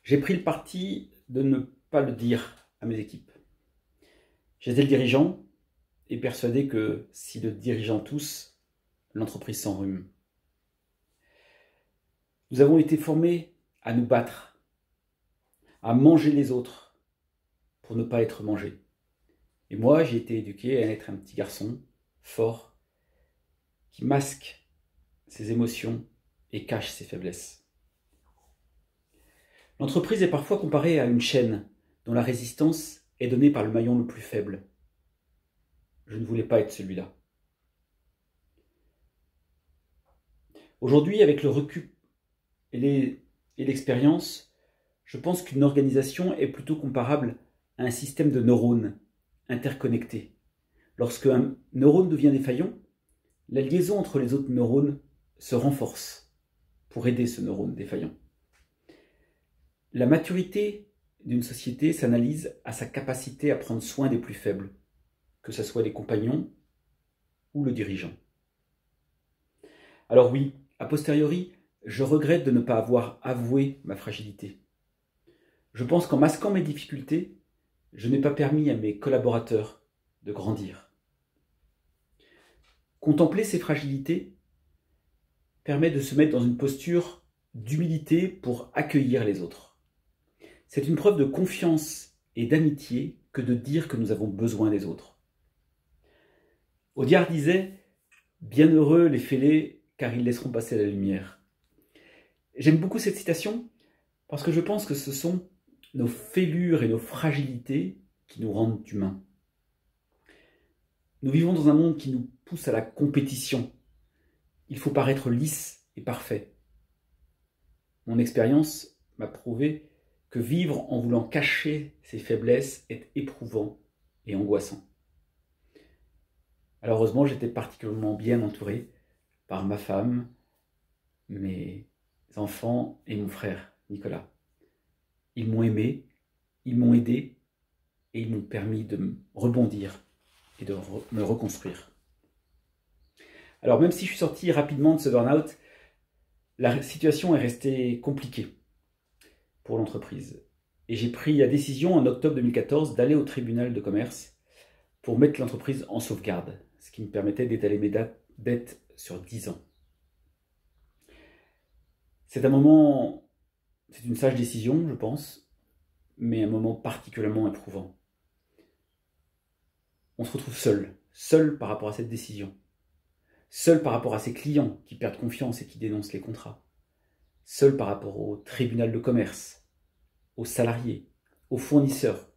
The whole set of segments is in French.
J'ai pris le parti de ne pas le dire à mes équipes. J'étais le dirigeant et persuadé que si le dirigeant tousse, l'entreprise s'enrhume. Nous avons été formés à nous battre, à manger les autres pour ne pas être mangés. Et moi, j'ai été éduqué à être un petit garçon fort qui masque ses émotions et cache ses faiblesses. L'entreprise est parfois comparée à une chaîne dont la résistance est donnée par le maillon le plus faible. Je ne voulais pas être celui-là. Aujourd'hui, avec le recul et l'expérience, je pense qu'une organisation est plutôt comparable à un système de neurones interconnectés. Lorsque un neurone devient défaillant, la liaison entre les autres neurones se renforce pour aider ce neurone défaillant. La maturité d'une société s'analyse à sa capacité à prendre soin des plus faibles, que ce soit les compagnons ou le dirigeant. Alors oui, a posteriori, je regrette de ne pas avoir avoué ma fragilité. Je pense qu'en masquant mes difficultés, je n'ai pas permis à mes collaborateurs de grandir. Contempler ces fragilités permet de se mettre dans une posture d'humilité pour accueillir les autres. C'est une preuve de confiance et d'amitié que de dire que nous avons besoin des autres. Audiard disait « Bienheureux les fêlés, car ils laisseront passer la lumière ». J'aime beaucoup cette citation parce que je pense que ce sont nos fêlures et nos fragilités qui nous rendent humains. Nous vivons dans un monde qui nous pousse à la compétition. Il faut paraître lisse et parfait. Mon expérience m'a prouvé que vivre en voulant cacher ses faiblesses est éprouvant et angoissant. Alors heureusement, j'étais particulièrement bien entouré par ma femme, mes enfants et mon frère, Nicolas. Ils m'ont aimé, ils m'ont aidé et ils m'ont permis de rebondir et de me reconstruire. Alors même si je suis sorti rapidement de ce burn-out, la situation est restée compliquée pour l'entreprise. Et j'ai pris la décision en octobre 2014 d'aller au tribunal de commerce pour mettre l'entreprise en sauvegarde, ce qui me permettait d'étaler mes dettes sur 10 ans. C'est une sage décision, je pense, mais un moment particulièrement éprouvant. On se retrouve seul par rapport à cette décision, seul par rapport à ses clients qui perdent confiance et qui dénoncent les contrats, seul par rapport au tribunal de commerce, aux salariés, aux fournisseurs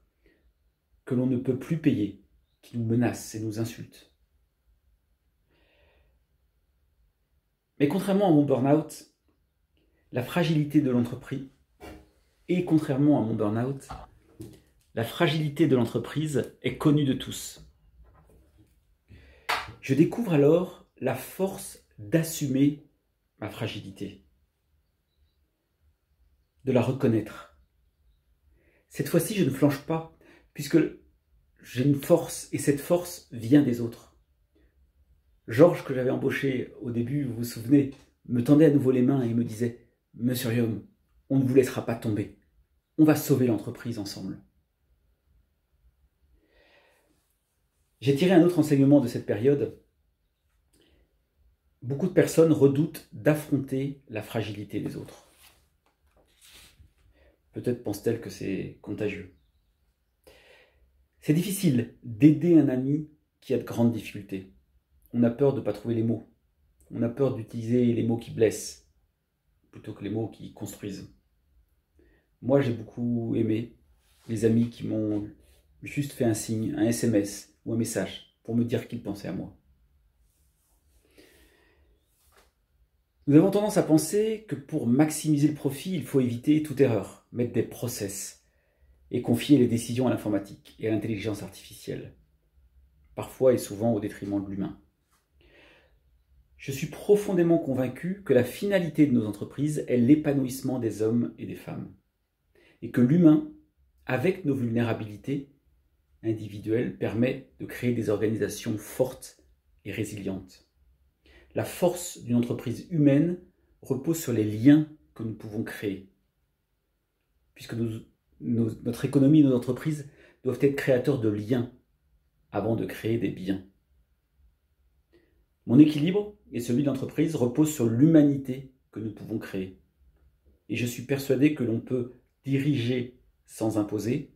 que l'on ne peut plus payer, qui nous menacent et nous insultent. Mais contrairement à mon burn-out, la fragilité de l'entreprise, et contrairement à mon burn-out, la fragilité de l'entreprise est connue de tous. Je découvre alors la force d'assumer ma fragilité, de la reconnaître. Cette fois-ci, je ne flanche pas, puisque j'ai une force, et cette force vient des autres. Georges, que j'avais embauché au début, vous vous souvenez, me tendait à nouveau les mains et me disait « Monsieur Riom, on ne vous laissera pas tomber. On va sauver l'entreprise ensemble. » J'ai tiré un autre enseignement de cette période. Beaucoup de personnes redoutent d'affronter la fragilité des autres. Peut-être pensent-elles que c'est contagieux. C'est difficile d'aider un ami qui a de grandes difficultés. On a peur de ne pas trouver les mots. On a peur d'utiliser les mots qui blessent, plutôt que les mots qui construisent. Moi, j'ai beaucoup aimé les amis qui m'ont juste fait un signe, un SMS ou un message pour me dire qu'ils pensaient à moi. Nous avons tendance à penser que pour maximiser le profit, il faut éviter toute erreur, mettre des process et confier les décisions à l'informatique et à l'intelligence artificielle, parfois et souvent au détriment de l'humain. Je suis profondément convaincu que la finalité de nos entreprises est l'épanouissement des hommes et des femmes, et que l'humain, avec nos vulnérabilités individuelles, permet de créer des organisations fortes et résilientes. La force d'une entreprise humaine repose sur les liens que nous pouvons créer. puisque notre économie, nos entreprises doivent être créateurs de liens avant de créer des biens. Mon équilibre et celui de l'entreprise reposent sur l'humanité que nous pouvons créer. Et je suis persuadé que l'on peut diriger sans imposer,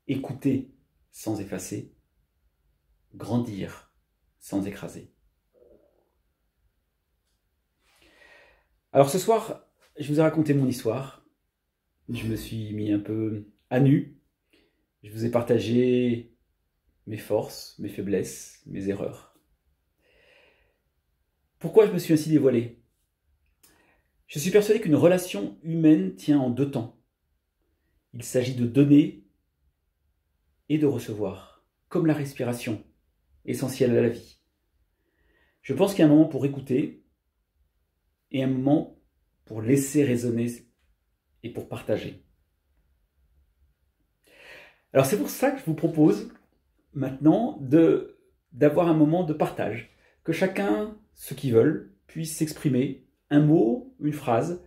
écouter sans effacer, grandir sans écraser. Alors ce soir, je vous ai raconté mon histoire. Je me suis mis un peu à nu. Je vous ai partagé mes forces, mes faiblesses, mes erreurs. Pourquoi je me suis ainsi dévoilé? Je suis persuadé qu'une relation humaine tient en deux temps. Il s'agit de donner et de recevoir, comme la respiration, essentielle à la vie. Je pense qu'il y a un moment pour écouter et un moment pour laisser résonner et pour partager. Alors c'est pour ça que je vous propose maintenant d'avoir un moment de partage, que chacun, ceux qui veulent, puisse s'exprimer un mot, une phrase,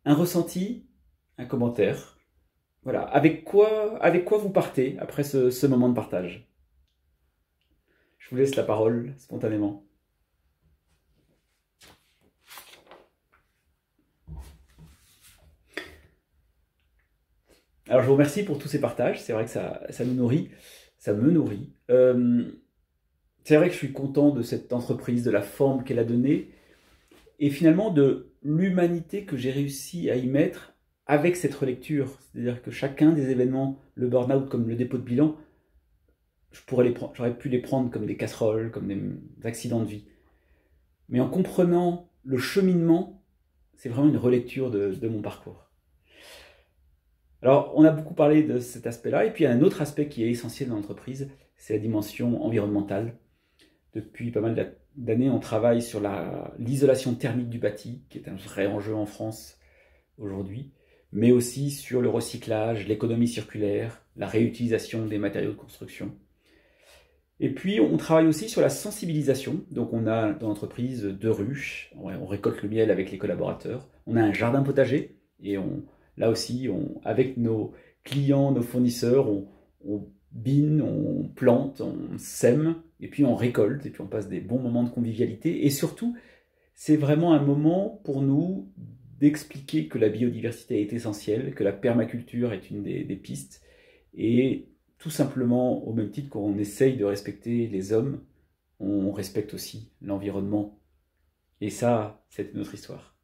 un ressenti, un commentaire. Voilà, avec quoi vous partez après ce moment de partage? Je vous laisse la parole spontanément. Alors je vous remercie pour tous ces partages, c'est vrai que ça nous nourrit, ça me nourrit. C'est vrai que je suis content de cette entreprise, de la forme qu'elle a donnée, et finalement de l'humanité que j'ai réussi à y mettre avec cette relecture. C'est-à-dire que chacun des événements, le burn-out comme le dépôt de bilan, j'aurais pu les prendre comme des casseroles, comme des accidents de vie. Mais en comprenant le cheminement, c'est vraiment une relecture de mon parcours. Alors, on a beaucoup parlé de cet aspect-là, et puis il y a un autre aspect qui est essentiel dans l'entreprise, c'est la dimension environnementale. Depuis pas mal d'années, on travaille sur l'isolation thermique du bâti, qui est un vrai enjeu en France aujourd'hui, mais aussi sur le recyclage, l'économie circulaire, la réutilisation des matériaux de construction. Et puis, on travaille aussi sur la sensibilisation. Donc, on a dans l'entreprise 2 ruches, on récolte le miel avec les collaborateurs, on a un jardin potager, et là aussi, avec nos clients, nos fournisseurs, on bine, on plante, on sème, et puis on récolte, et puis on passe des bons moments de convivialité. Et surtout, c'est vraiment un moment pour nous d'expliquer que la biodiversité est essentielle, que la permaculture est une des pistes, et tout simplement, au même titre qu'on essaye de respecter les hommes, on respecte aussi l'environnement. Et ça, c'est notre histoire.